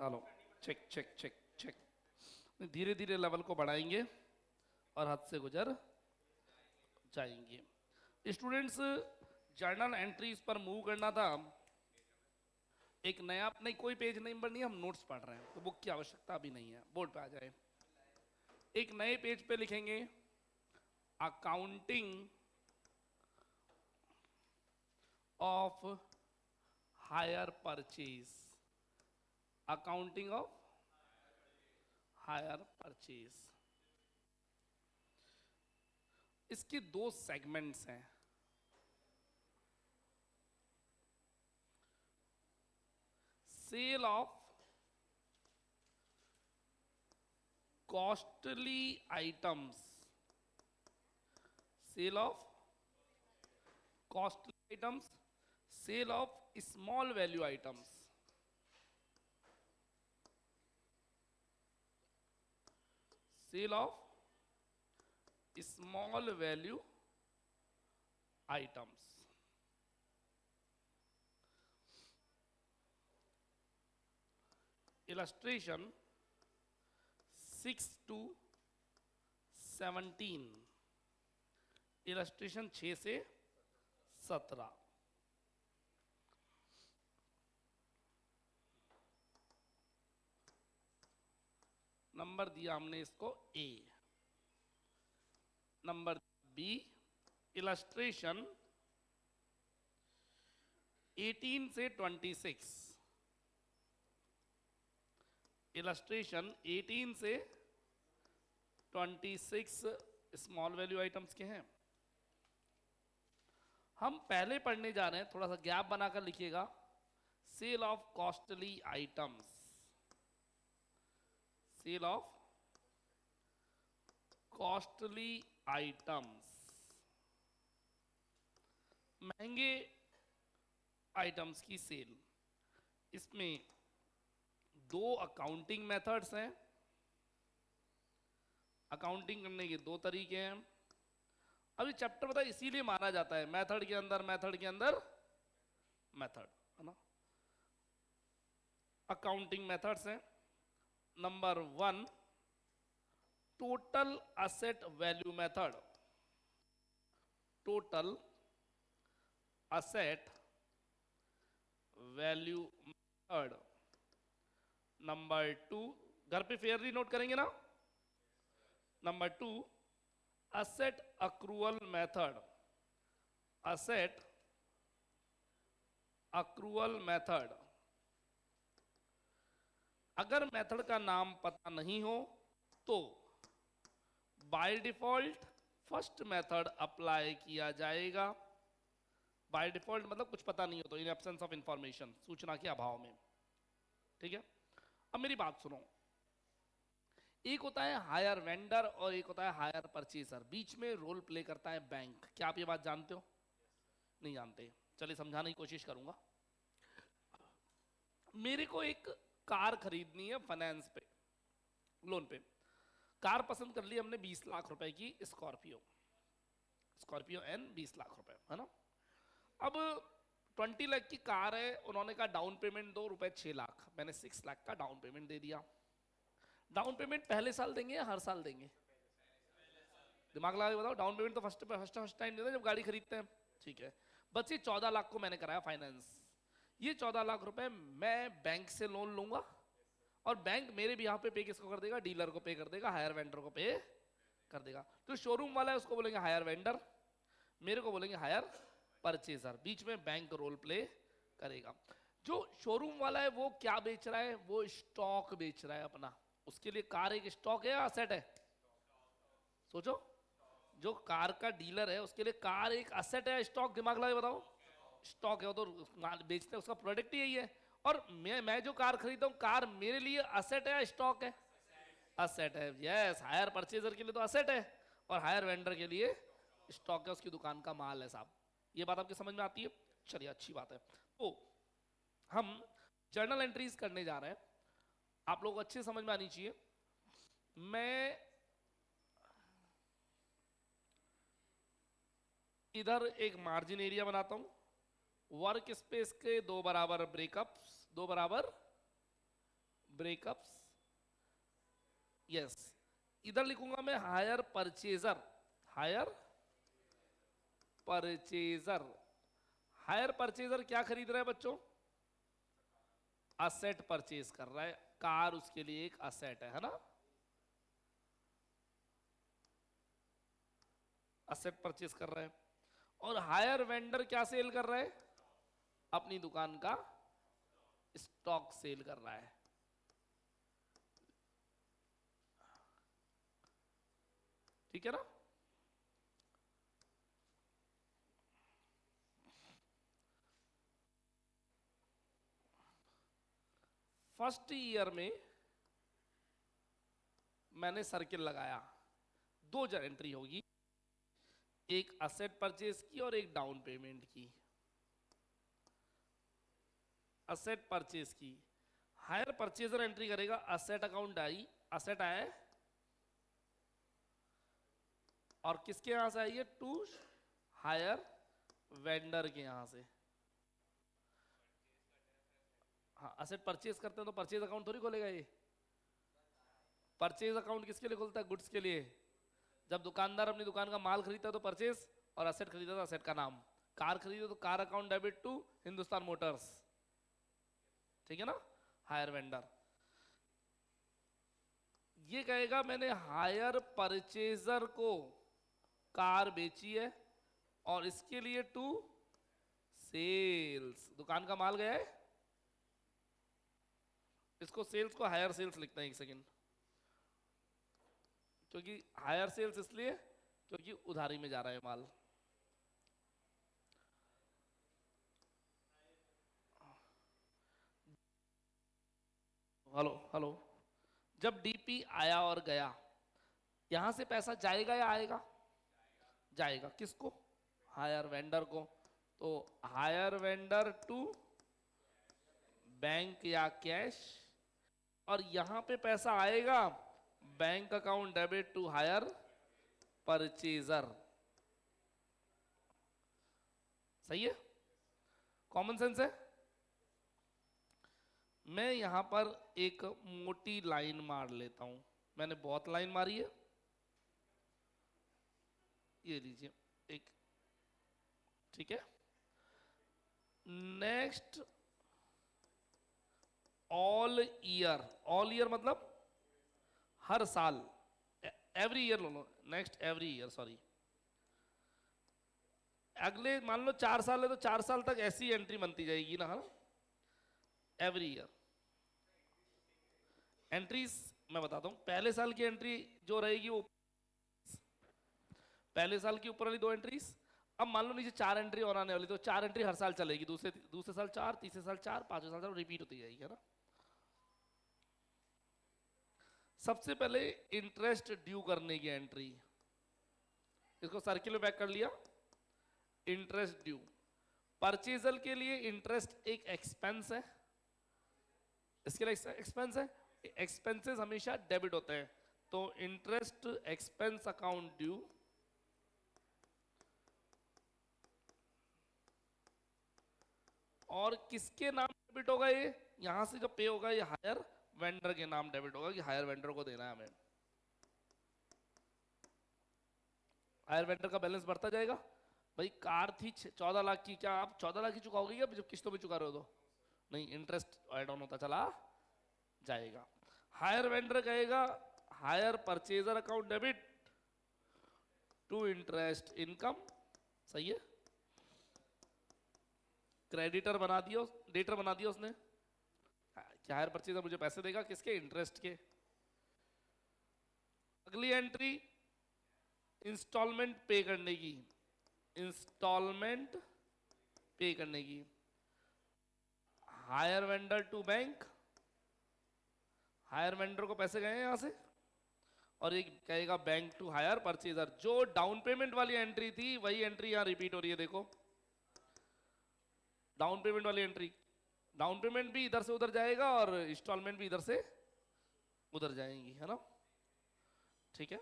Hello, check check check check. धीरे धीरे level को बढ़ाएंगे और हद से गुजर जाएंगे। स्टूडेंट्स, जर्नल एंट्रीज पर मूव करना था। एक नया, नहीं कोई पेज नंबर नहीं, हम नोट्स पढ़ रहे हैं तो बुक की आवश्यकता भी नहीं है, बोर्ड पे आ जाए। एक नए पेज पे लिखेंगे accounting of hire purchase. Accounting of hire purchase. इसके दो सेगमेंट्स हैं। Sale of costly items, sale of costly items, sale of small value items. Sale of small value items. Illustration 6 to 17। Illustration 6 से 17। Number दिया हमने इसको ए। Number B, illustration 18 से 26। Illustration 18 से 26 small value items के हैं। हम पहले पढ़ने जा रहे हैं, थोड़ा सा गैप बनाकर लिखिएगा। Sale of costly items, sale of costly items, महंगे आइटम्स की सेल। इसमें दो अकाउंटिंग मेथड्स हैं। अकाउंटिंग करने के दो तरीके हैं। अभी चैप्टर पता है इसीलिए माना जाता है मेथड के अंदर मेथड, है ना। अकाउंटिंग मेथड्स हैं। Number 1, total asset value method. Total asset value method. Number 2, घर पे फेयरली नोट करेंगे ना। Number 2, asset accrual method. Asset accrual method. अगर मेथड का नाम पता नहीं हो तो by default first method apply किया जाएगा। बाय डिफॉल्ट मतलब कुछ पता नहीं हो तो, इन एब्सेंस ऑफ इंफॉर्मेशन, सूचना के अभाव में। ठीक है, अब मेरी बात सुनो। एक होता है हायर वेंडर और एक होता है हायर परचेसर। बीच में रोल प्ले करता है बैंक। क्या आप ये बात जानते हो? नहीं जानते? चलिए समझाने की कोशिश करूंगा। मेरे को एक कार खरीदनी है फाइनेंस पे, लोन पे। कार पसंद कर ली हमने 20 लाख रुपए की, स्कॉर्पियो, स्कॉर्पियो एन 20 लाख रुपए, है ना। अब 20 लाख की कार है, उन्होंने कहा डाउन पेमेंट दो रुपए 6 लाख। मैंने 6 लाख का डाउन पेमेंट दे दिया। डाउन पेमेंट पहले साल देंगे या हर साल देंगे? दिमाग लगा के बताओ। डाउन पेमेंट तो फर्स्ट टाइम देते हैं जब गाड़ी खरीदते हैं। ठीक है, बस ये 14 लाख को मैंने कराया फाइनेंस। ये 14 लाख रुपए मैं बैंक से लोन लूंगा और बैंक मेरे भी यहाँ पे पे किसको कर देगा? डीलर को पे कर देगा, हायर वेंडर को पे कर देगा। तो शोरूम वाला है उसको बोलेंगे हायर वेंडर, मेरे को बोलेंगे हायर परचेजर। बीच में बैंक रोल प्ले करेगा। जो शोरूम वाला है वो क्या बेच रहा है? वो स्टॉक बेच रहा है अपना। उसके लिए कार एक स्टॉक है या असेट है? सोचो। जो कार का डीलर है उसके लिए कार एक असेट है, स्टॉक? दिमाग लगा के बताओ। स्टॉक है, वो तो माल बेचते हैं, उसका प्रोडक्ट ही यही है। और मैं जो कार खरीदता हूँ, कार मेरे लिए असेट है या स्टॉक है? असेट है। यस, हायर परचेजर के लिए तो असेट है और हायर वेंडर के लिए स्टॉक है, उसकी दुकान का माल है साहब। ये बात आपके समझ में आती है? चलिए, अच्छी बात है। तो हम जर्नल एंट्रीज करने जा रहे हैं, आप लोग अच्छे समझ में आनी चाहिए। मैं इधर एक मार्जिन एरिया बनाता हूं। वर्क स्पेस के दो बराबर ब्रेकअप्स, दो बराबर ब्रेकअप्स, यस। इधर लिखूंगा मैं hire purchaser, hire purchaser. Hire purchaser क्या खरीद रहा है बच्चों? असेट परचेज कर रहा है, कार उसके लिए एक असेट है ना? असेट परचेज कर रहा है। और हायर वेंडर क्या सेल कर रहा है? अपनी दुकान का स्टॉक सेल कर रहा है। ठीक है ना? फर्स्ट ईयर में मैंने सर्किल लगाया, दो एंट्री होगी, एक असेट परचेज की और एक डाउन पेमेंट की। असेट परचेज की, हायर परचेजर एंट्री करेगा, असेट अकाउंट आई, असेट आया है, और किसके यहां से आई है? टू हायर वेंडर के यहां से। हाँ, असेट परचेज करते हैं तो परचेज अकाउंट थोड़ी खोलेगा ये। परचेज अकाउंट किसके लिए खोलता है? गुड्स के लिए। जब दुकानदार अपनी दुकान का माल खरीदता है तो परचेज, और असेट खरीदता है तो असेट का नाम। कार खरीदे तो car account debit to Hindustan Motors. ठीक है ना? हायर वेंडर ये कहेगा मैंने हायर परचेजर को कार बेची है और इसके लिए टू सेल्स, दुकान का माल गया है, इसको सेल्स को हायर सेल्स लिखते हैं, एक सेकंड, क्योंकि हायर सेल्स इसलिए क्योंकि उधारी में जा रहा है माल। हेलो हेलो, जब डीपी आया और गया, यहां से पैसा जाएगा या आएगा? जाएगा। किसको? हायर वेंडर को। तो हायर वेंडर टू बैंक या कैश, और यहां पे पैसा आएगा bank account debit to hire purchaser. सही है? कॉमन सेंस है। मैं यहां पर एक मोटी लाइन मार लेता हूं, मैंने बहुत लाइन मारी है, ये लीजिए एक। ठीक है, next all year, all year मतलब हर साल, एवरी ईयर लो, नेक्स्ट एवरी ईयर, सॉरी, अगले मान लो 4 साल है तो 4 साल तक ऐसी एंट्री बनती जाएगी ना, हाँ? एवरी ईयर एंट्रीज मैं बताता हूं। पहले साल की एंट्री जो रहेगी वो पहले साल की ऊपर वाली दो एंट्रीज। अब मान लो नीचे 4 एंट्री और आने वाली, तो 4 एंट्री हर साल चलेगी, दूसरे दूसरे साल 4, तीसरे साल 4, पांचवें साल रिपीट होती जाएगी, है ना? सबसे पहले इंटरेस्ट ड्यू करने की एंट्री, इसको सर्किल में बैक कर लिया। इंटरेस्ट ड्यू, परचेजल के लिए इंटरेस्ट एक एक्सपेंस है, इसके लिए एक्सपेंस है, एक्सपेंसेस हमेशा डेबिट होते हैं, तो इंटरेस्ट एक्सपेंस अकाउंट ड्यू, और किसके नाम डेबिट होगा? ये यहां से जो पे होगा ये हायर वेंडर के नाम डेबिट होगा, कि हायर वेंडर को देना है हमें। हायर वेंडर का बैलेंस बढ़ता जाएगा। भाई कार थी 14 लाख की, क्या आप 14 लाख की चुकाओगे क्या जब किस्तों में चुका रहे हो? तो नहीं, इंटरेस्ट ऐड ऑन होता चला जाएगा। हायर वेंडर कहेगा hire purchaser account debit to interest income. सही है, क्रेडिटर बना दिया, डेटर बना दिया उसने। क्या हायर परचेजर मुझे पैसे देगा किसके? इंटरेस्ट के। अगली एंट्री इंस्टॉलमेंट पे करने की, इंस्टॉलमेंट पे करने की, hire vendor to bank, hire vendor को पैसे गए हैं यहां से, और एक कहेगा बैंक टू हायर परचेजर। जो डाउन पेमेंट वाली एंट्री थी वही एंट्री यहां रिपीट हो रही है, देखो डाउन पेमेंट वाली एंट्री, डाउन पेमेंट भी इधर से उधर जाएगा और इंस्टॉलमेंट भी इधर से उधर जाएंगी, है ना? ठीक है,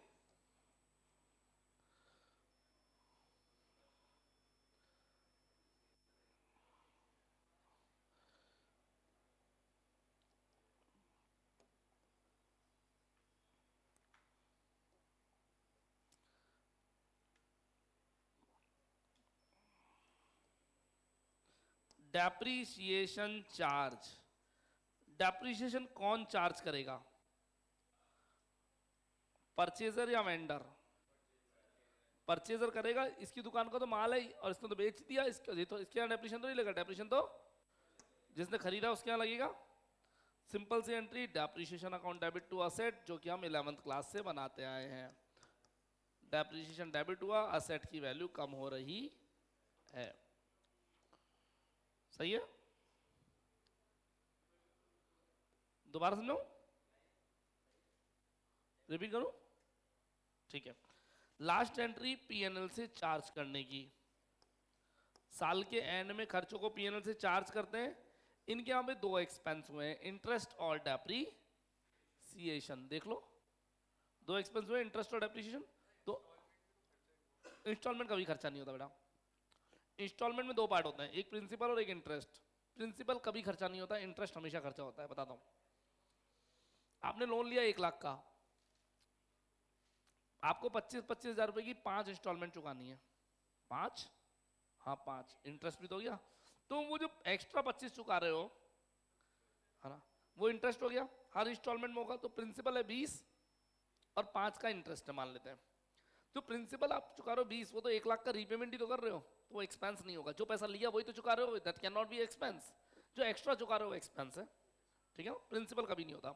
डेप्रीशिएशन चार्ज, डेप्रीशिएशन कौन चार्ज करेगा, परचेजर या वेंडर? परचेजर करेगा, इसकी दुकान का तो माल है और इसने तो बेच दिया, इसके यहाँ डेप्रीशिएशन तो नहीं लगेगा, डेप्रीशिएशन तो जिसने खरीदा उसके यहाँ लगेगा। सिंपल सी entry, depreciation account debit to asset, जो कि हम 11th क्लास से बनाते आए हैं। डेप्रीशिएशन डेबिट हुआ, असेट की वैल्यू कम हो रही है। सही है? दोबारा समझो, रिपीट करूं? ठीक है। लास्ट एंट्री पीएनएल से चार्ज करने की, साल के एंड में खर्चों को पीएनएल से चार्ज करते हैं। इनके यहां पे दो एक्सपेंस हुए हैं, इंटरेस्ट और डेप्रीसिएशन। देख लो, दो एक्सपेंस हुए, इंटरेस्ट और डेप्रीसिएशन। तो इंस्टॉलमेंट का भी खर्चा नहीं होता बेटा। इंस्टॉलमेंट में दो पार्ट होते हैं, एक प्रिंसिपल और एक इंटरेस्ट। प्रिंसिपल कभी खर्चा नहीं होता, इंटरेस्ट हमेशा खर्चा होता है। बताता हूं, आपने लोन लिया 1 लाख का, आपको 25-25 हजार रुपए की 5 इंस्टॉलमेंट चुकानी है। 5, हाँ 5, इंटरेस्ट भी तो हो गया। तो वो जो एक्स्ट्रा 25 चुका रहे हो, है ना, वो इंटरेस्ट हो गया, हर इंस्टॉलमेंट में होगा। तो प्रिंसिपल है 20 और 5 का इंटरेस्ट है, मान लेते हैं। जो प्रिंसिपल आप चुका रहे हो 20, वो तो 1 लाख का रीपेमेंट ही तो कर रहे हो, तो वो एक्सपेंस नहीं होगा। जो पैसा लिया वही तो चुका रहे हो, that can not be expense. जो एक्स्ट्रा चुका रहे हो एक्सपेंस है, ठीक है, प्रिंसिपल कभी नहीं होता।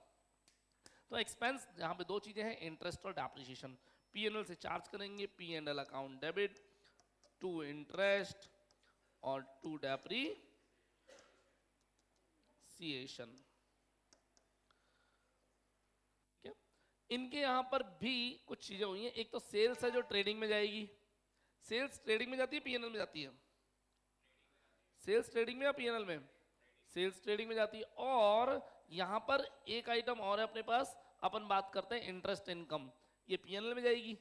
तो एक्सपेंस यहाँ पे दो चीजें हैं, इंटरेस्ट और डेप्रिसिएशन। पीएनएल से चार्ज करेंगे, PNL account debit to interest और टू डेप्रिसिएशन। इनके यहां पर भी कुछ चीजें हुई हैं। एक तो सेल्स है जो ट्रेडिंग में जाएगी। सेल्स ट्रेडिंग में जाती है, पीएनएल में जाती है? सेल्स ट्रेडिंग में या पीएनएल में? सेल्स ट्रेडिंग में जाती है। और यहां पर एक आइटम और है अपने पास, अपन बात करते हैं इंटरेस्ट इनकम। ये पीएनएल में जाएगी,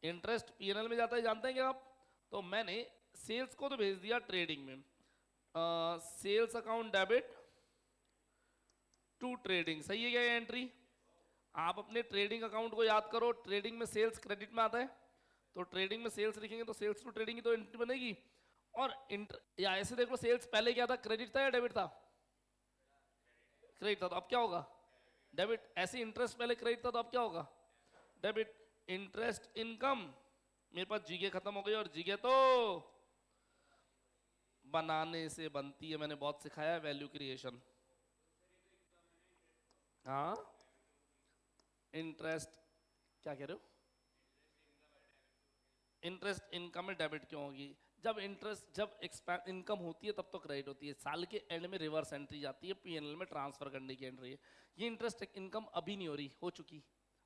इंटरेस्ट पीएनएल में जाता है, जानते हैं क्या आप? तो मैंने सेल्स को तो भेज दिया ट्रेडिंग में, sales account debit to trading. सही है क्या ये एंट्री? आप अपने ट्रेडिंग अकाउंट को याद करो, ट्रेडिंग में सेल्स क्रेडिट में आता है, तो ट्रेडिंग में सेल्स लिखेंगे तो सेल्स टू ट्रेडिंग की तो एंट्री बनेगी। और या ऐसे देख लो, सेल्स पहले क्या था, क्रेडिट था या डेबिट था? क्रेडिट था, तो अब क्या होगा? डेबिट। ऐसे इंटरेस्ट पहले क्रेडिट था, तो अब क्या होगा? डेबिट। इंटरेस्ट इनकम, मेरे पास जीके खत्म हो गई, और जीके तो बनाने से बनती है, मैंने बहुत सिखाया, वैल्यू क्रिएशन। हाँ, इंटरेस्ट, क्या कह रहे हो? इंटरेस्ट इनकम में डेबिट क्यों होगी? जब इंटरेस्ट, जब इनकम होती है तब तो क्रेडिट होती है। साल के एंड में रिवर्स एंट्री जाती है, पीएनएल में ट्रांसफर करने की एंट्री है। ये इंटरेस्ट इनकम अभी नहीं हो रही, हो चुकी,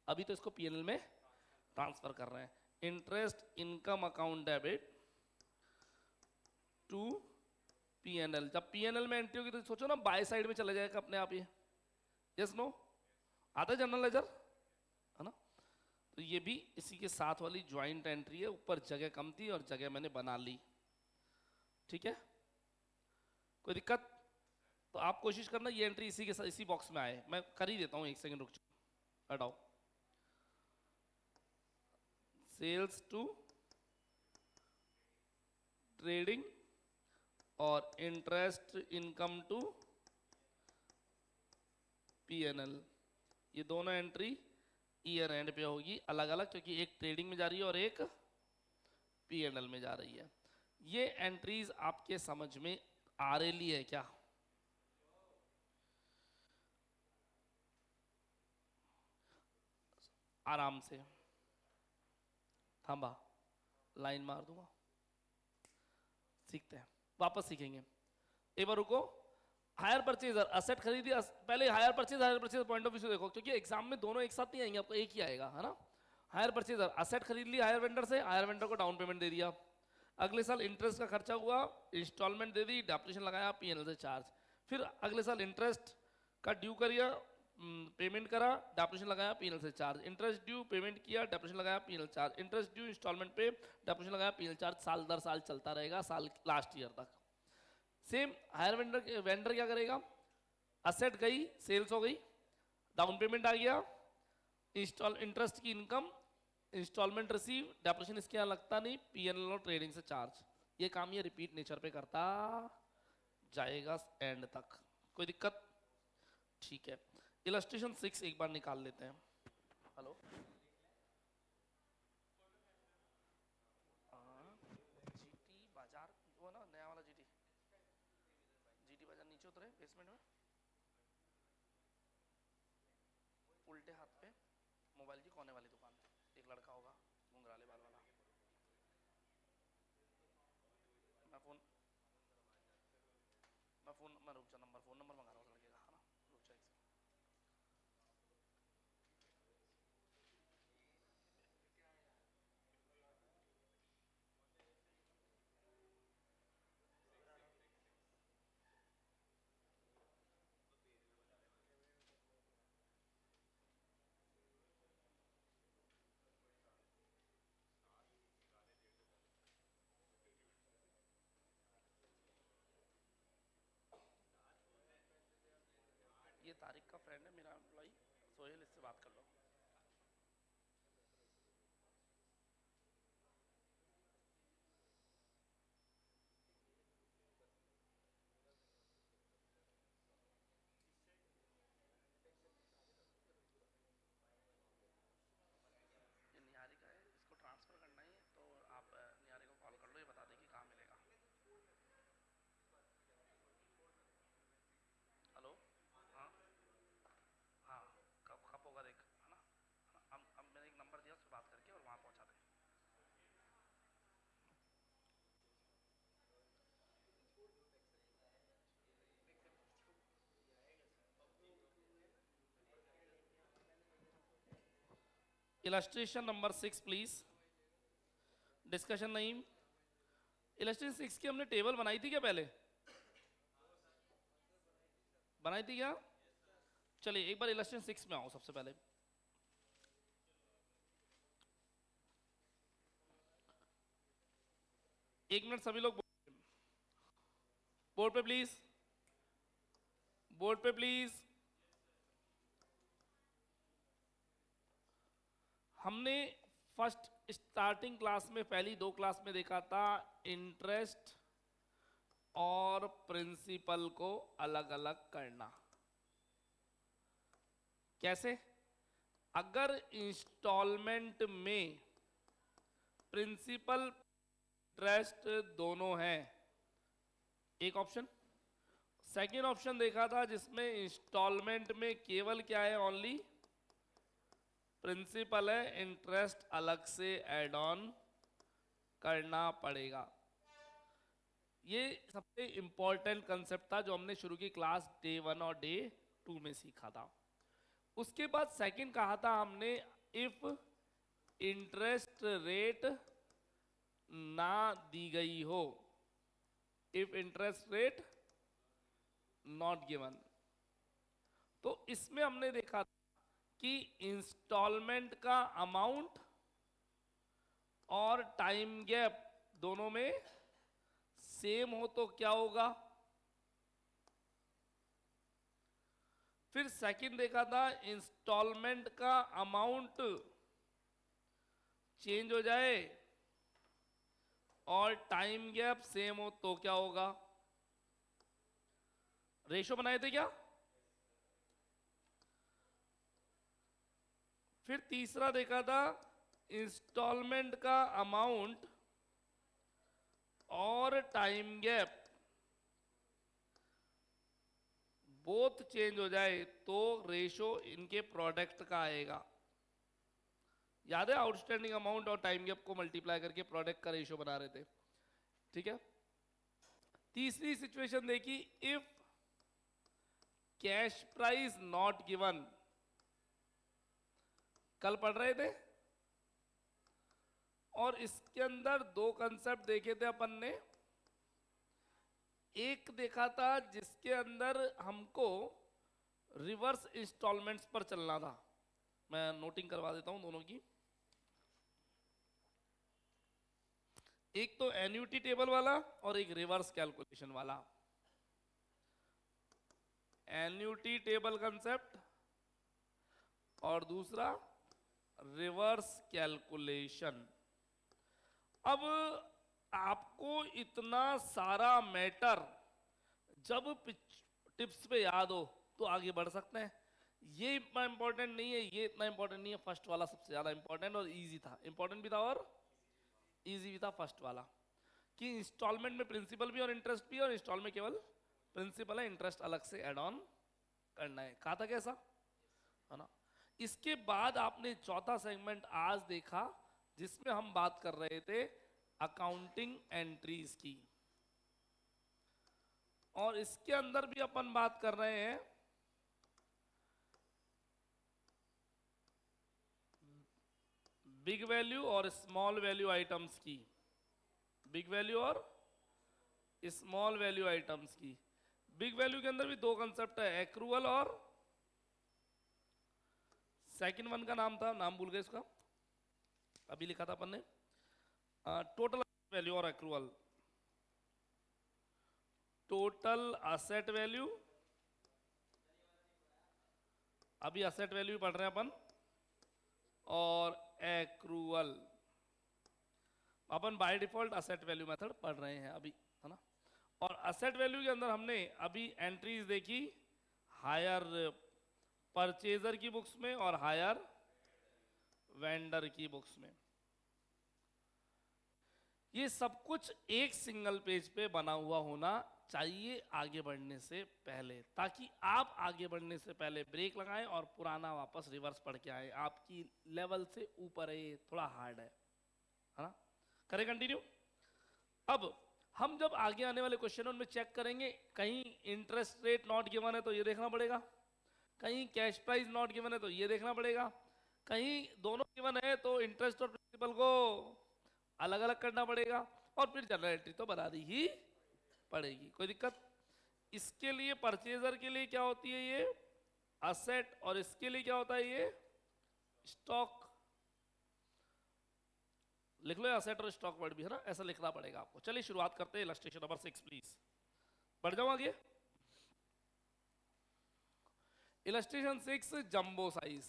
अभी तो इसको पीएनएल में ट्रांसफर कर रहे हैं। Interest income account debit to PNL. जब पीएनएल में एंट्री होगी तो सोचो ना, बाय साइड में चला जाएगा अपने आप ये। Yes no? आता है जनरल लेजर, है ना? तो ये भी इसी के साथ वाली ज्वाइंट एंट्री है। ऊपर जगह कम थी और जगह मैंने बना ली, ठीक है? कोई दिक्कत? तो आप कोशिश करना ये एंट्री इसी के साथ, इसी बॉक्स में आए। मैं कर ही देता हूं, 1 सेकंड रुक जाओ, हटाओ। सेल्स टू ट्रेडिंग और इंटरेस्ट इनकम टू पीएनएल, ये दोनों एंट्री ईयर एंड पे होगी अलग अलग, क्योंकि एक ट्रेडिंग में जा रही है और एक पीएनएल में जा रही है। ये एंट्रीज आपके समझ में आ रही है क्या? आराम से थांबा, लाइन मार दूंगा, सीखते हैं, वापस सीखेंगे। एक बार रुको। हायर परचेजर, असेट खरीदी, पहले hire purchaser point of view से देखो, क्योंकि एग्जाम में दोनों एक साथ नहीं आएंगे, आपको एक ही आएगा, है ना? हायर परचेजर, असेट खरीद ली हायर वेंडर से, हायर वेंडर को डाउन पेमेंट दे दिया, अगले साल इंटरेस्ट का खर्चा हुआ, इंस्टॉलमेंट दे दी, डेप्रिसिएशन लगाया, पीएनएल से चार्ज। फिर अगले साल इंटरेस्ट का ड्यू करिया, पेमेंट करा, डेप्रिसिएशन लगाया, पीएनएल से चार्ज। इंटरेस्ट ड्यू, पेमेंट किया, डेप्रिसिएशन लगाया, PNL charge. Interest due, instalment pay, depreciation लगाया, पीएनएल चार्ज। साल दर साल चलता रहेगा, साल लास्ट ईयर तक। सेम हायर वेंडर क्या करेगा? असेट गई, सेल्स हो गई, डाउन पेमेंट आ गया, इंटरेस्ट की इनकम, इंस्टॉलमेंट रिसीव, डेप्रिसिएशन इसके यहाँ लगता नहीं, पीएनएल और ट्रेडिंग से चार्ज। ये काम ये रिपीट नेचर पे करता जाएगा एंड तक, कोई दिक्कत? ठीक है, इलस्ट्रेशन 6 एक बार निकाल लेते हैं। हेलो, जीटी बाजार, वो ना नया वाला जीटी, जीटी बाजार नीचे उतरे बेसमेंट में, उल्टे हाथ पे मोबाइल की कोने वाली दुकान, एक लड़का होगा घुंघराले बाल वाला। मैं फोन मैं रुक जा, फोन नंबर मंगा रहा हूँ उस लड़के का, है ना, रुक जा एक सेकंड। ये तारिक का फ्रेंड है मेरा एम्प्लॉई सोहेल, इससे बात कर लो। ये निहारी का है, इसको ट्रांसफ़र करना ही है, तो आप निहारी को कॉल कर लो, ये बता देगी कहाँ मिलेगा। हेलो, हाँ हाँ, कब कब होगा देख, है ना, अब मैंने एक नंबर दिया, उस पर बात करके और वहाँ पहुँचा दे। इलस्ट्रेशन नंबर 6 प्लीज, डिस्कशन नहीं। इलस्ट्रेशन 6 की हमने टेबल बनाई थी क्या पहले? बनाई थी क्या? चलिए एक बार इलस्ट्रेशन 6 में आओ सबसे पहले। एक मिनट सभी लोग बोर्ड पे प्लीज, बोर्ड पे प्लीज। हमने फर्स्ट स्टार्टिंग क्लास में, पहली 2 क्लास में देखा था इंटरेस्ट और प्रिंसिपल को अलग अलग करना। कैसे? अगर इंस्टॉलमेंट में प्रिंसिपल इंटरेस्ट दोनों हैं, एक ऑप्शन। सेकेंड ऑप्शन देखा था जिसमें इंस्टॉलमेंट में केवल क्या है, ओनली प्रिंसिपल है, इंटरेस्ट अलग से ऐड ऑन करना पड़ेगा। ये सबसे इंपॉर्टेंट कंसेप्ट था जो हमने शुरू की क्लास डे 1 और डे 2 में सीखा था। उसके बाद सेकंड कहा था हमने, इफ इंटरेस्ट रेट ना दी गई हो, if interest rate not given. तो इसमें हमने देखा कि इंस्टॉलमेंट का अमाउंट और टाइम गैप दोनों में सेम हो तो क्या होगा। फिर सेकंड देखा था इंस्टॉलमेंट का अमाउंट चेंज हो जाए और टाइम गैप सेम हो तो क्या होगा। रेशो बनाए थे क्या? फिर तीसरा देखा था इंस्टॉलमेंट का अमाउंट और टाइम गैप बोथ चेंज हो जाए तो रेशो इनके प्रोडक्ट का आएगा। याद है, आउटस्टैंडिंग अमाउंट और टाइम गैप को मल्टीप्लाई करके प्रोडक्ट का रेशो बना रहे थे, ठीक है। तीसरी सिचुएशन देखी, if cash price not given, कल पढ़ रहे थे, और इसके अंदर 2 कंसेप्ट देखे थे अपन ने। एक देखा था जिसके अंदर हमको रिवर्स इंस्टॉलमेंट्स पर चलना था। मैं नोटिंग करवा देता हूं दोनों की। एक तो एन्युटी टेबल वाला और एक रिवर्स कैलकुलेशन वाला। एन्युटी टेबल कंसेप्ट और दूसरा रिवर्स कैलकुलेशन। अब आपको इतना सारा मैटर जब टिप्स पे याद हो तो आगे बढ़ सकते हैं। ये इतना इंपॉर्टेंट नहीं है, ये इतना इंपॉर्टेंट नहीं है, फर्स्ट वाला सबसे ज्यादा इंपॉर्टेंट और इजी था, इंपॉर्टेंट भी था और इजी भी था फर्स्ट वाला, कि इंस्टॉलमेंट में प्रिंसिपल भी और इंटरेस्ट भी, और इंस्टॉल में केवल प्रिंसिपल है, इंटरेस्ट अलग से ऐड ऑन करना है। कहा था कैसा, है ना। इसके बाद आपने चौथा सेगमेंट आज देखा जिसमें हम बात कर रहे थे अकाउंटिंग एंट्रीज की, और इसके अंदर भी अपन बात कर रहे हैं बिग वैल्यू और स्मॉल वैल्यू आइटम्स की, बिग वैल्यू और स्मॉल वैल्यू आइटम्स की। बिग वैल्यू के अंदर भी दो कंसेप्ट है, एक्रूअल और सेकंड वन का नाम था, नाम भूल गए इसका, अभी लिखा था अपन ने, टोटल वैल्यू और एक्रूअल। टोटल असेट वैल्यू, अभी असेट वैल्यू पढ़ रहे हैं अपन, और accrual upon by default asset value method पढ़ रहे हैं अभी, है ना। और असेट वैल्यू के अंदर हमने अभी एंट्रीज देखी हायर परचेजर की बुक्स में और हायर वेंडर की बुक्स में। ये सब कुछ एक सिंगल पेज पे बना हुआ होना चाहिए आगे बढ़ने से पहले, ताकि आप आगे बढ़ने से पहले ब्रेक लगाएं और पुराना वापस रिवर्स पढ़ के आए, आपकी लेवल से ऊपर है, ये थोड़ा हार्ड है ना। करें कंटिन्यू। अब हम जब आगे आने वाले क्वेश्चन उनमें चेक करेंगे, कहीं इंटरेस्ट रेट नॉट गिवन है तो ये देखना पड़ेगा, कहीं कैश प्राइस नॉट गिवन है तो ये देखना पड़ेगा, कहीं दोनों गिवन है तो इंटरेस्ट और प्रिंसिपल को अलग अलग करना पड़ेगा, और फिर जनरल एंट्री तो बना दी ही पड़ेगी, कोई दिक्कत। इसके लिए परचेजर के लिए क्या होती है ये असेट, और इसके लिए क्या होता है ये स्टॉक। लिख लो असेट और स्टॉक वर्ड भी, है ना, ऐसा लिखना पड़ेगा आपको। चलिए शुरुआत करते हैं, इलस्ट्रेशन नंबर 6 प्लीज, बढ़ जाओ आगे। Illustration 6 jumbo size.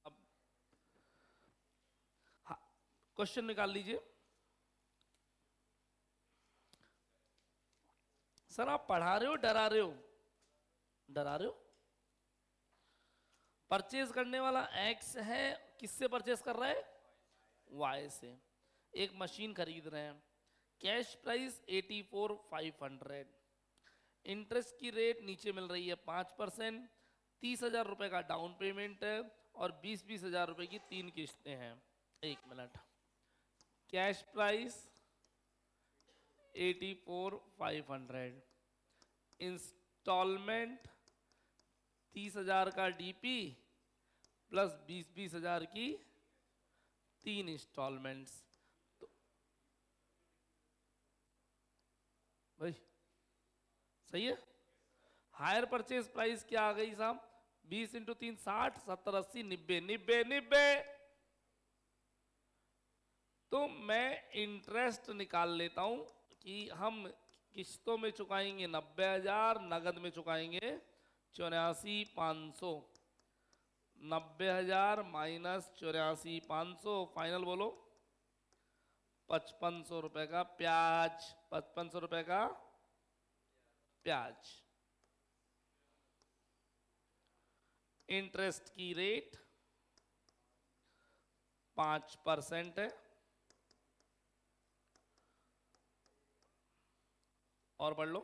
अब हाँ, क्वेश्चन निकाल लीजिए। सर आप पढ़ा रहे हो डरा रहे हो, डरा रहे हो। परचेज करने वाला एक्स है, किससे परचेज कर रहा है, वाई से। एक मशीन खरीद रहे हैं, कैश प्राइस 84,500, इंटरेस्ट की रेट नीचे मिल रही है 5%, 30,000 रुपए का डाउन पेमेंट है और 20-20 हजार रुपए की 3 किस्तें हैं। एक मिनट, कैश प्राइस 84,500, इंस्टॉलमेंट 30,000 का डीपी प्लस 20-20 हजार की 3 इंस्टॉलमेंट्स। तो भाई सही है। हायर परचेज प्राइस क्या आ गई साहब, 20 × 3 60, 70 80 90 90 90। तो मैं इंटरेस्ट निकाल लेता हूं कि हम किस्तों में चुकाएंगे 90,000, नगद में चुकाएंगे 84,500। 90,000 माइनस 84,500, फाइनल बोलो 5,500 रुपए का प्याज, 5,500 रुपए का प्याज। इंटरेस्ट की रेट 5% है, और बढ़ लो।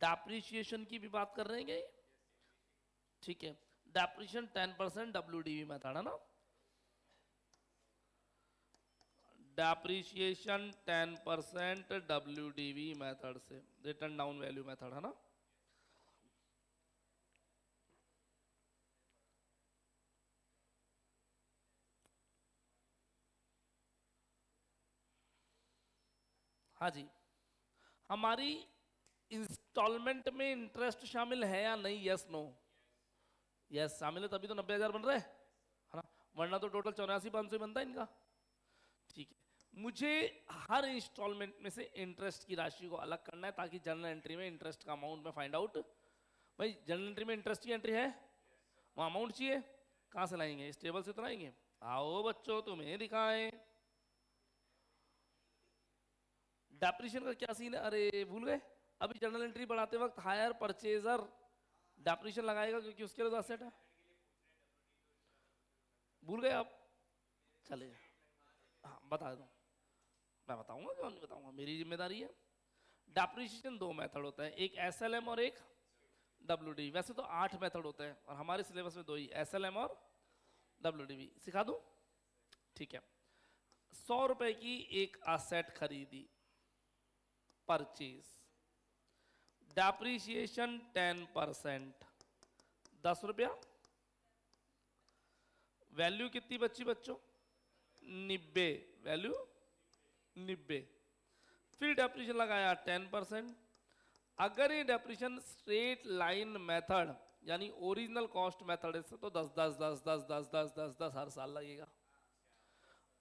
डेप्रिसिएशन की भी बात कर रहे हैं क्या, ठीक है। डेप्रिसिएशन 10% WDV मेथड है ना, डेप्रिसिएशन 10% WDV मेथड से, रिटर्न डाउन वैल्यू मेथड, है ना। हाँ जी, हमारी इंस्टॉलमेंट में इंटरेस्ट शामिल है या नहीं, यस नो, यस शामिल है, तभी तो 90,000 बन रहे हैं, है ना, वरना तो टोटल 84,500 बनता है इनका। ठीक है, मुझे हर इंस्टॉलमेंट में से इंटरेस्ट की राशि को अलग करना है, ताकि जनरल एंट्री में इंटरेस्ट का अमाउंट में फाइंड आउट। भाई जनरल एंट्री में इंटरेस्ट की एंट्री है, वहाँ अमाउंट चाहिए, कहाँ से लाएंगे, इस टेबल से तो लाएंगे। आओ बच्चों तुम्हें दिखाएं, डेप्रिसिएशन का क्या सीन है? अरे भूल गए, अभी जर्नल एंट्री बढ़ाते वक्त हायर परचेजर डेप्रिसिएशन लगाएगा क्योंकि उसके लिए तो असेट है। भूल गए आप? चलिए हाँ बता दूं, मैं बताऊंगा, क्यों नहीं बताऊंगा, मेरी जिम्मेदारी है। डेप्रिसिएशन दो मेथड होता है, एक एसएलएम और एक डब्ल्यूडी। वैसे तो 8 मेथड होते हैं और हमारे सिलेबस में 2 ही, एसएलएम और डब्ल्यूडीवी। सिखा दूं? ठीक है। 100 रुपए की एक असेट खरीदी, परचेज, डेप्रिसिएशन 10%, 10 रुपया। वैल्यू कितनी बच्ची बच्चों? 90, वैल्यू 90। फिर डेप्रिसिएशन लगाया 10%। अगर ये डेप्रिसिएशन स्ट्रेट लाइन मेथड यानी ओरिजिनल कॉस्ट मेथड है तो 10 10 10 10 10 10 10 10 हर साल लगेगा।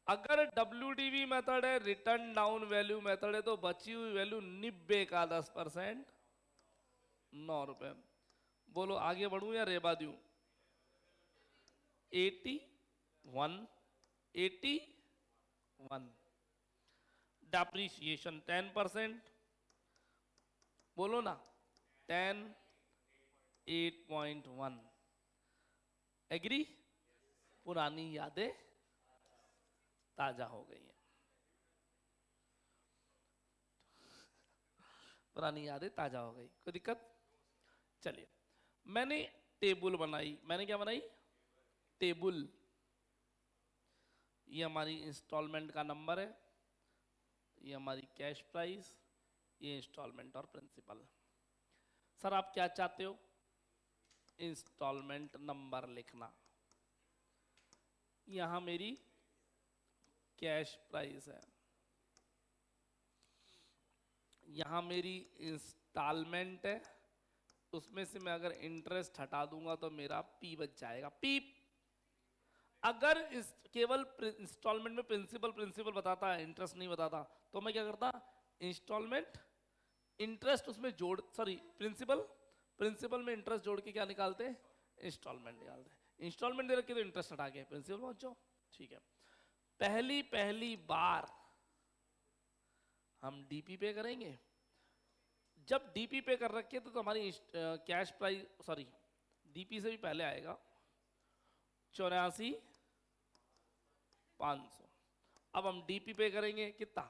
अगर डब्ल्यूडीवी मेथड है, रिटर्न डाउन वैल्यू मेथड है, तो बची हुई वैल्यू 90 का 10%, 9 रुपए। बोलो आगे बढ़ूं या रेबा दूं? 81, 81। डेप्रिसिएशन 10%, बोलो ना 10, 8.1। एग्री? पुरानी यादें ताजा हो गई हैं, पुरानी यादें ताजा हो गई, कोई दिक्कत? चलिए, मैंने टेबल बनाई। मैंने क्या बनाई? टेबल। ये हमारी इंस्टॉलमेंट का नंबर है, ये हमारी कैश प्राइस, ये इंस्टॉलमेंट और प्रिंसिपल। सर आप क्या चाहते हो? इंस्टॉलमेंट नंबर लिखना। यहां मेरी कैश प्राइस है, यहां मेरी इंस्टॉलमेंट है, उसमें से मैं अगर इंटरेस्ट हटा दूंगा तो मेरा पी बच जाएगा, पी। अगर इस केवल इंस्टॉलमेंट में प्रिंसिपल प्रिंसिपल बताता है, इंटरेस्ट नहीं बताता, तो मैं क्या करता? इंस्टॉलमेंट इंटरेस्ट उसमें जोड़, सॉरी प्रिंसिपल प्रिंसिपल में इंटरेस्ट जोड़ के क्या निकालते? इंस्टॉलमेंट निकालते। इंस्टॉलमेंट दे रखी तो इंटरेस्ट हटा के प्रिंसिपल पहुंच जाओ, ठीक है। पहली बार हम डीपी पे करेंगे। जब डीपी पे कर रखे तो हमारी कैश प्राइस, सॉरी डीपी से भी पहले आएगा 84,500। अब हम डीपी पे करेंगे कितना?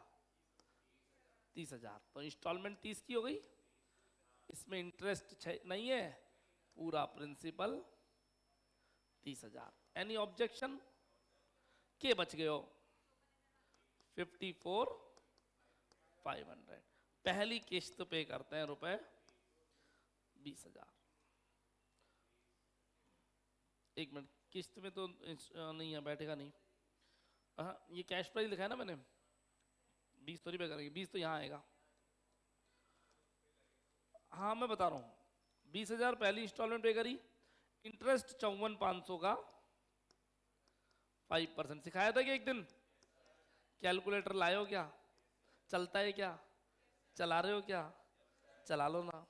30,000। तो इंस्टॉलमेंट 30 की हो गई, इसमें इंटरेस्ट नहीं है, पूरा प्रिंसिपल 30,000। Any objection? के बच गए हो 54,500। पहली किस्त पे करते हैं रुपए 20,000। एक मिनट, किस्त में तो नहीं है, बैठेगा नहीं। हाँ ये कैश प्राइस लिखा है ना मैंने, 20 तो नहीं पे करेंगे, 20 तो यहाँ आएगा। हाँ मैं बता रहा हूँ, 20,000 पहली इंस्टॉलमेंट पे करी, इंटरेस्ट 54,500 का 5%। सिखाया था कि एक दिन? कैलकुलेटर लाए हो क्या? चलता है क्या? चला रहे हो क्या? चला लो ना।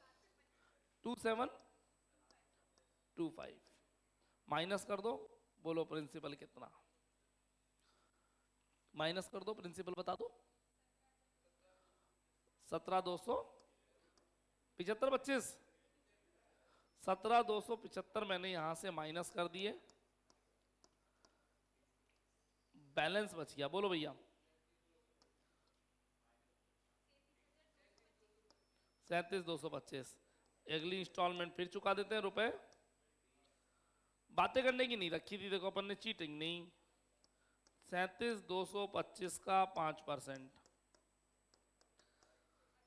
2725 माइनस कर दो, बोलो प्रिंसिपल कितना? माइनस कर दो, प्रिंसिपल बता दो। 17,275 25, 17,275 मैंने यहां से माइनस कर दिए, बैलेंस बच गया, बोलो भैया 37,225। अगली इंस्टॉलमेंट फिर चुका देते हैं रुपए। बातें करने की नहीं रखी थी, देखो अपन ने, चीटिंग नहीं। 37,225 का 5%,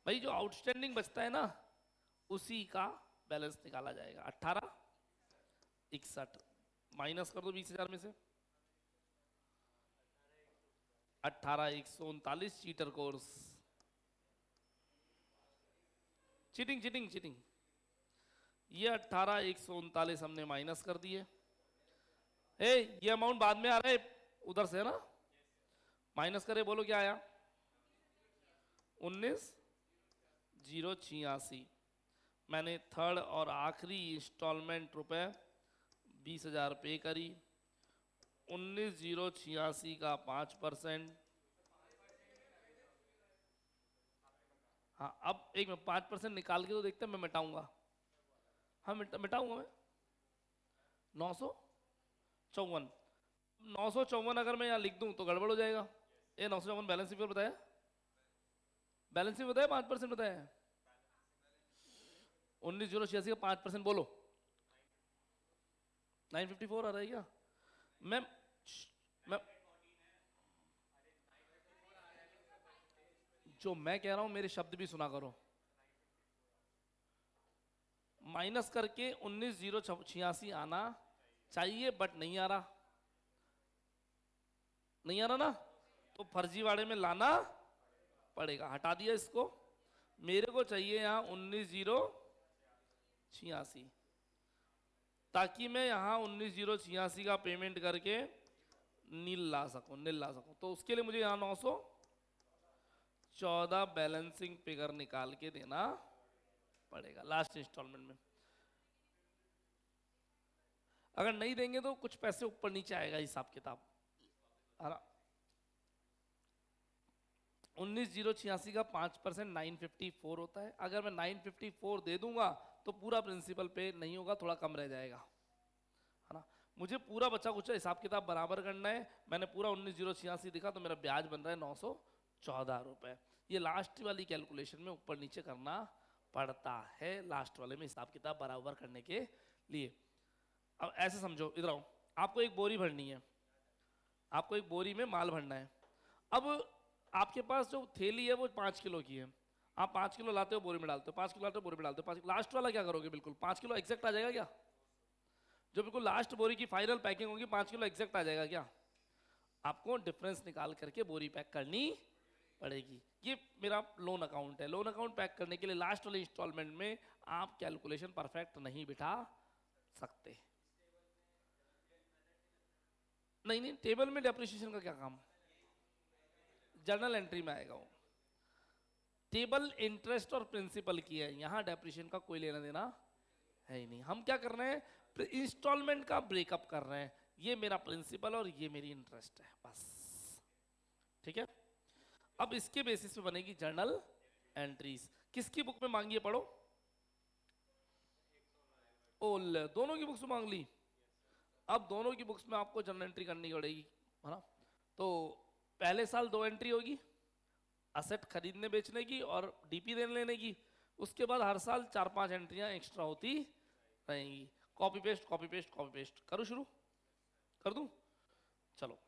भाई जो आउटस्टैंडिंग बचता है ना उसी का बैलेंस निकाला जाएगा। 18,61 माइनस कर दो 20,000 में से, 18,139। Cheater course, cheating cheating cheating. ये 18,139 हमने माइनस कर दिए। ये अमाउंट बाद में आ रहा है उधर से, है ना? माइनस करे, बोलो क्या आया? 19,086। मैंने थर्ड और आखिरी इंस्टॉलमेंट रुपए 20,000 पे करी। 19,086 का 5%, हाँ अब एक मैं 5% निकाल के तो देखते हैं, मैं मिटाऊंगा। हाँ मिटाऊंगा मैं। 954, 954 अगर मैं यहाँ लिख दूं तो गड़बड़ हो जाएगा। ये 954 बैलेंस शीट पर बताया, बैलेंस शीट बताया 5% बताया है। 19,086 का 5% बोलो, 954 आ रहा है क्या? मैं जो मैं कह रहा हूं मेरे शब्द भी सुना करो। माइनस करके 19,086 आना चाहिए बट नहीं आ रहा, नहीं आ रहा ना, तो फर्जीवाड़े में लाना पड़ेगा। हटा दिया इसको, मेरे को चाहिए यहां 19,086, ताकि मैं यहां 19,086 का पेमेंट करके नील ला सकूं, नील ला सकूं। तो उसके लिए मुझे यहां 914 बैलेंसिंग फिगर निकाल के देना पड़ेगा लास्ट इंस्टॉलमेंट में। अगर नहीं देंगे तो कुछ पैसे ऊपर नीचे आएगा हिसाब किताब, है ना। 19,086 का 5% 954 होता है। अगर मैं 954 दे दूंगा तो पूरा प्रिंसिपल पे नहीं होगा, थोड़ा कम रह जाएगा, है ना। मुझे पूरा बचा कुछ हिसाब किताब बराबर करना है। मैंने पूरा 19,086 दिखा तो मेरा ब्याज बन रहा है 914 रुपए। ये लास्ट वाली कैलकुलेशन में ऊपर नीचे करना पड़ता है, लास्ट वाले में हिसाब किताब बराबर करने के लिए। अब ऐसे समझो, इधर आओ, आपको एक बोरी भरनी है, आपको एक बोरी में माल भरना है। अब आपके पास जो थैली है वो 5 किलो की है, आप 5 किलो लाते हो बोरी में डालते हो, 5 किलो लाते हो बोरी में डालते हो, 5 लास्ट वाला क्या करोगे? बिल्कुल 5 किलो एग्जैक्ट आ जाएगा क्या? जो बिल्कुल लास्ट बोरी की फाइनल पैकिंग होगी 5 किलो एग्जैक्ट आ जाएगा क्या? आपको डिफरेंस निकाल करके बोरी पैक करनी पड़ेगी। ये मेरा लोन अकाउंट है। लोन अकाउंट पैक करने के लिए लास्ट वाले इंस्टॉलमेंट में आप कैलकुलेशन परफेक्ट नहीं बिठा सकते। नहीं नहीं, टेबल में डेप्रिसिएशन का क्या काम, जर्नल एंट्री में आएगा वो। टेबल इंटरेस्ट और प्रिंसिपल की है, यहां डेप्रिसिएशन का कोई लेना देना है ही नहीं। हम क्या कर रहे हैं? इंस्टॉलमेंट का ब्रेकअप कर रहे हैं। ये मेरा प्रिंसिपल और ये मेरी इंटरेस्ट है, बस। ठीक है, अब इसके बेसिस पे बनेगी जर्नल एंट्रीज। किसकी बुक में मांगी है? पढ़ो। ओले, दोनों की बुक्स में मांग ली। अब दोनों की बुक्स में आपको जर्नल एंट्री करनी पड़ेगी, है ना। तो पहले साल 2 एंट्री होगी, असेट खरीदने बेचने की और डीपी देने लेने की। उसके बाद हर साल 4-5 एंट्रियां एक्स्ट्रा होती रहेंगी। Copy paste copy paste copy paste करूँ, शुरू कर दूं? चलो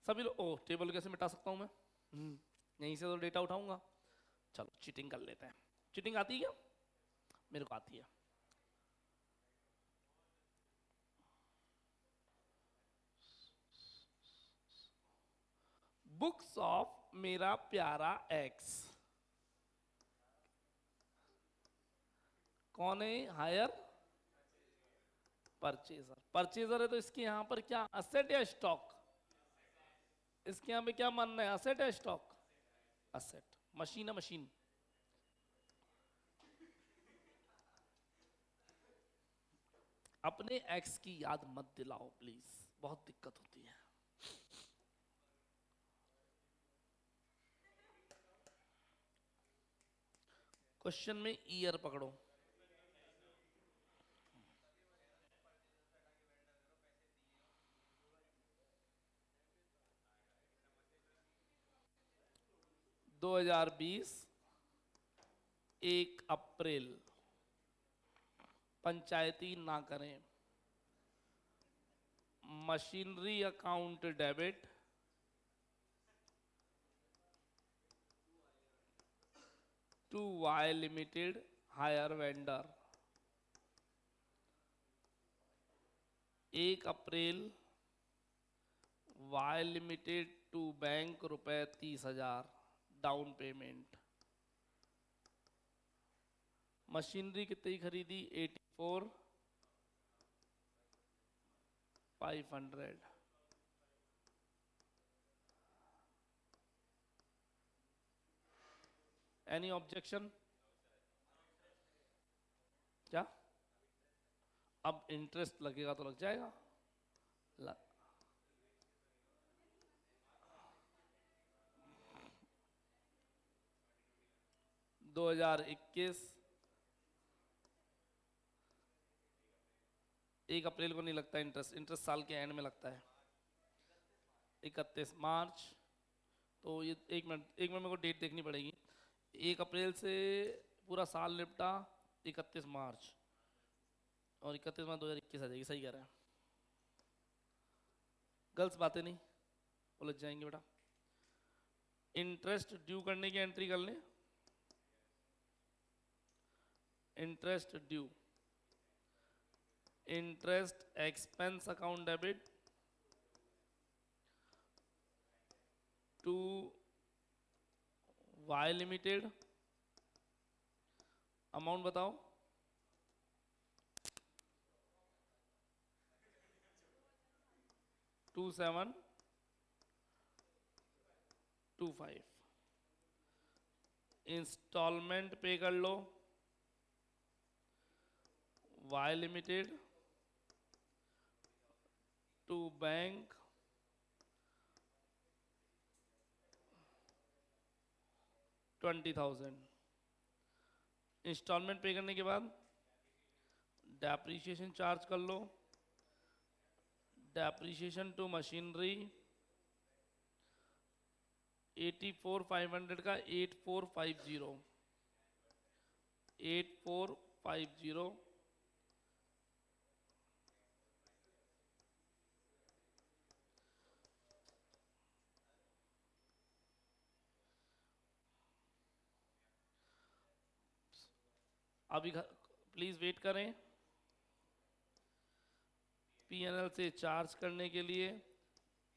सभी लोग, ओह टेबल कैसे मिटा सकता हूं मैं? यहीं से तो डेटा उठाऊंगा। चलो चीटिंग कर लेते हैं। चीटिंग आती है क्या? मेरे को आती है। बुक्स ऑफ मेरा प्यारा एक्स, कौन है? Hire purchaser. परचेजर है तो इसके यहां पर क्या असेट या स्टॉक? इसके यहां पे क्या मानना है, असेट या स्टॉक? असेट। मशीन है, मशीन। अपने एक्स की याद मत दिलाओ प्लीज, बहुत दिक्कत होती है। क्वेश्चन में ईयर पकड़ो। दो 2020 1 अप्रैल, पंचायती ना करें। Machinery account debit, to Y limited hire vendor. 1 April Y limited to bank रुपए 30,000 डाउन पेमेंट। मशीनरी कितनी खरीदी? 84,500। Any objection? क्या? अब इंटरेस्ट लगेगा तो लग जाएगा। 2021 1 अप्रैल को नहीं लगता इंटरेस्ट, इंटरेस्ट साल के एंड में लगता है 31 मार्च। तो ये एक मिनट मेरे को डेट देखनी पड़ेगी। 1 अप्रैल से पूरा साल निपटा 31 मार्च, और 31 मार्च 2021 आ जाएगी। सही कह रहा है, गर्ल्स बातें नहीं उलझ जाएंगे बेटा। इंटरेस्ट ड्यू करने की एंट्री कर लें। Interest due, interest expense account debit to Y limited, amount बताओ। 2725। इंस्टॉलमेंट पे कर लो Y limited to bank 20,000। Instalment पे करने के बाद डेप्रीशिएशन चार्ज कर लो। डेप्रीशिएशन टू मशीनरी 84,500 का 8450 8450। अभी प्लीज वेट करें। पीएनएल से चार्ज करने के लिए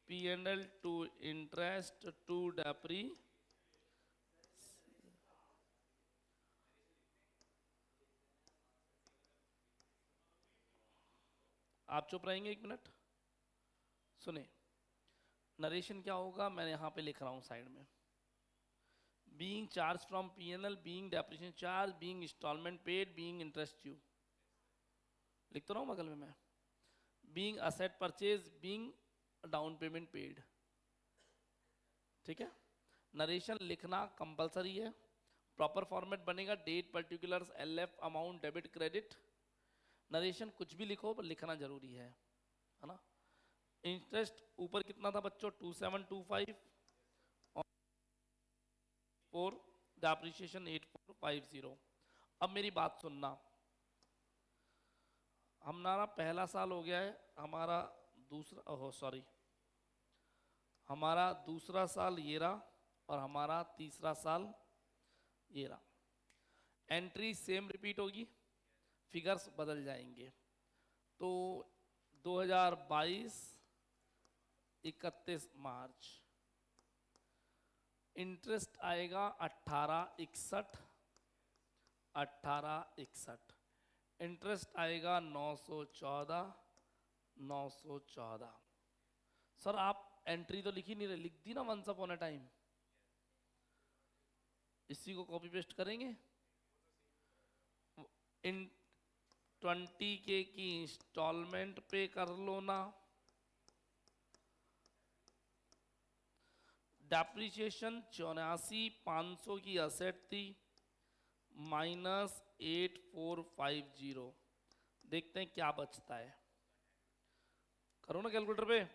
पीएनएल टू इंटरेस्ट टू डेप्री, आप चुप रहेंगे 1 मिनट, सुने। नरेशन क्या होगा, मैं यहां पे लिख रहा हूं साइड में। Being charge from PNL, being depreciation charge, being instalment paid, being interest due. लिख तो रहा हूं बगल में मैं। Being asset purchase, being down payment paid. ठीक है, नरेशन लिखना कंपलसरी है। प्रॉपर फॉर्मेट बनेगा date particulars LF amount debit credit. Narration कुछ भी लिखो पर लिखना जरूरी है ना। इंटरेस्ट ऊपर कितना था बच्चों 2725 और डेप्रिसिएशन 8450। अब मेरी बात सुनना, हमारा पहला साल हो गया है, हमारा हमारा दूसरा साल ये रहा और हमारा तीसरा साल ये रहा। एंट्री सेम रिपीट होगी, फिगर्स बदल जाएंगे। तो 2022 31 मार्च इंटरेस्ट आएगा 1861। इंटरेस्ट आएगा 914। सर आप एंट्री तो लिखी नहीं रहे, लिख दी ना वंस अपॉन अ टाइम। इसी को कॉपी पेस्ट करेंगे। इन 20K की इंस्टॉलमेंट पे कर लो ना। डेप्रिसिएशन 84,500 की असेट थी माइनस 8450। देखते हैं क्या बचता है, करो ना कैलकुलेटर पे।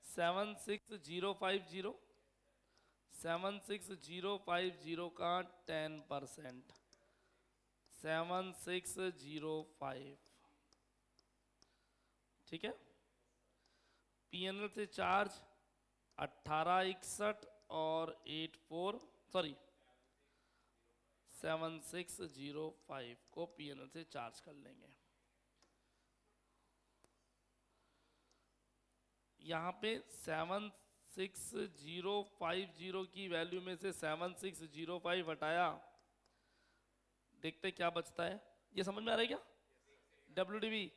76050 का 10%, 7605। ठीक है, पीएनएल से चार्ज 1861 और 7605 को पीएनएल से चार्ज कर लेंगे। यहाँ पे 7605 की वैल्यू में से 7605 हटाया, देखते क्या बचता है। ये समझ में आ रहा है क्या? WDV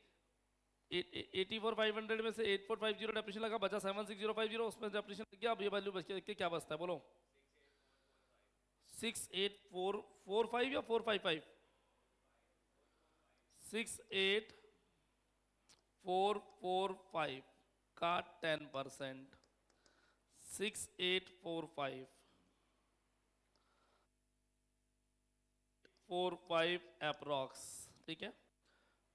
84,500 में से 8450 डेप्रिसिएशन लगा, बचा 7605, उसमें डेप्रिसिएशन लग गया। अब ये वैल्यू बच के देखते क्या बचता है, बोलो। 6845 या 455? 68445 का 10%, 6845 अप्रॉक्स, ठीक है।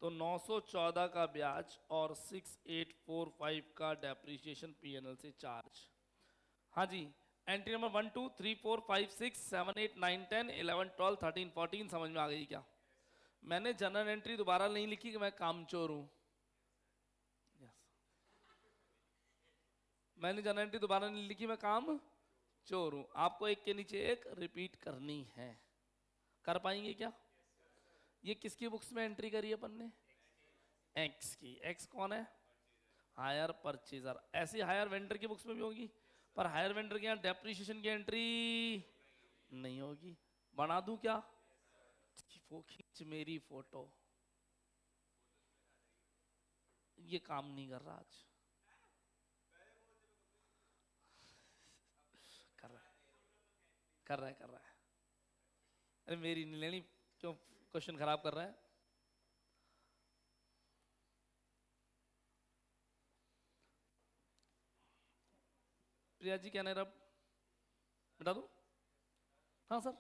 तो 914 का ब्याज और 6845 का डेप्रीशिएशन पीएनएल से चार्ज। हाँ जी, एंट्री नंबर 1 2 3 4 5 6 7 8 9 10 11 12 13 14 समझ में आ गई क्या? मैंने जनरल एंट्री दोबारा नहीं लिखी कि मैं कामचोर हूं। मैंने जनरल एंट्री दोबारा नहीं लिखी मैं काम चोर हूं। आपको एक के नीचे एक रिपीट करनी है। कर पाएंगे क्या? ये किसकी बुक्स में एंट्री करी है अपन ने? एक्स की। एक्स कौन है? Hire purchaser. ऐसी हायर वेंडर की बुक्स में भी होगी, पर हायर वेंडर के यहाँ डेप्रीशिएशन की एंट्री नहीं होगी। बना दूं क्या? वो खींच मेरी फोटो। ये काम नहीं कर रहा आज। कर रहा है, कर रहा है, कर रहा है। अरे मेरी नहीं लेनी, क्यों क्वेश्चन खराब कर रहा है? प्रिया जी क्या नहीं रब बता दो। हाँ सर,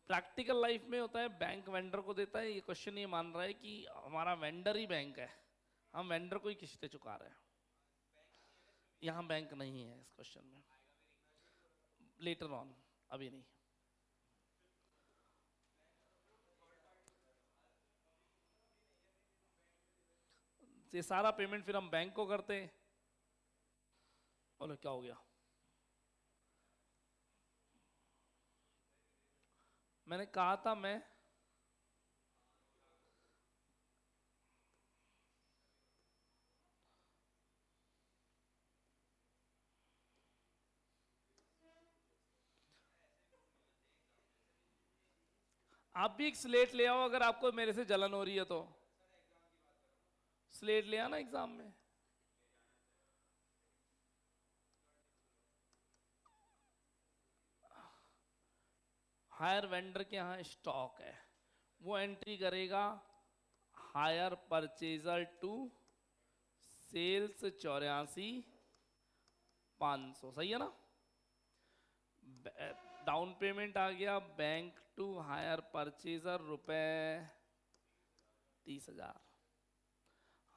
प्रैक्टिकल लाइफ में होता है, बैंक वेंडर को देता है। ये क्वेश्चन ये मान रहा है कि हमारा वेंडर ही बैंक है, हम वेंडर को ही किस्तें चुका रहे हैं। यहाँ बैंक नहीं है इस क्वेश्चन में, लेटर ऑन, अभी नहीं। ये सारा पेमेंट फिर हम बैंक को करते हैं। बोलो क्या हो गया? मैंने कहा था मैं आप भी एक स्लेट ले आओ, अगर आपको मेरे से जलन हो रही है तो स्लेट ले आना एग्जाम में। हायर वेंडर के यहाँ स्टॉक है, वो एंट्री करेगा हायर परचेजर टू सेल्स 84,500, सही है ना? डाउन पेमेंट आ गया बैंक टू हायर परचेजर रुपए 30,000।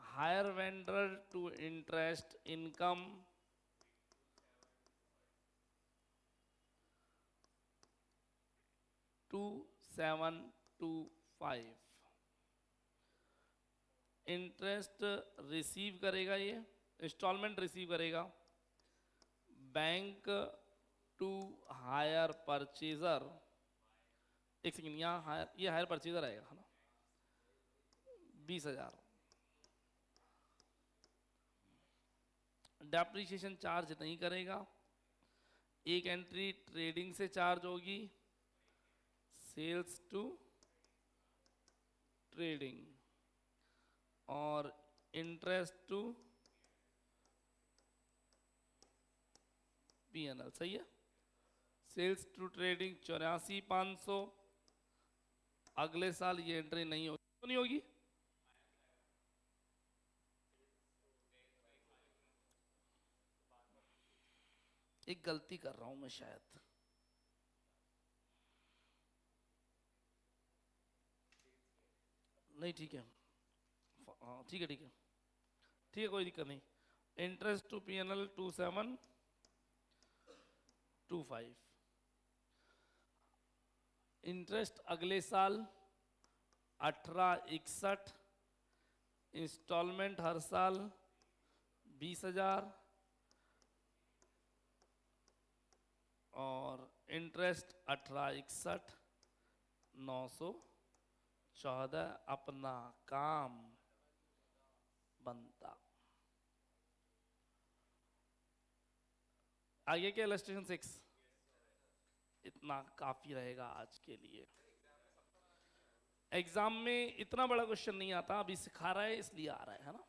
Hire vendor to interest income 2725। Interest receive करेगा, ये इंस्टॉलमेंट रिसीव करेगा बैंक टू हायर परचेजर। एक सेकेंड, यहाँ हायर, ये हायर परचेजर आएगा है ना, 20,000। डेप्रीशिएशन चार्ज नहीं करेगा। एक एंट्री ट्रेडिंग से चार्ज होगी, सेल्स टू ट्रेडिंग, और इंटरेस्ट टू पीएनएल, सही है। Sales to trading 84,500। अगले साल ये एंट्री नहीं होगी, तो नहीं होगी। एक गलती कर रहा हूं मैं शायद। नहीं ठीक है, ठीक है, ठीक है, ठीक है, कोई दिक्कत नहीं। Interest to PNL 2725। इंटरेस्ट अगले साल 1861। इंस्टॉलमेंट हर साल 20,000, और इंटरेस्ट 1861 914। अपना काम बनता। आगे क्या इलस्ट्रेशन 6? इतना काफी रहेगा आज के लिए। एग्जाम में इतना बड़ा क्वेश्चन नहीं आता, अभी सिखा रहा है इसलिए आ रहा है ना।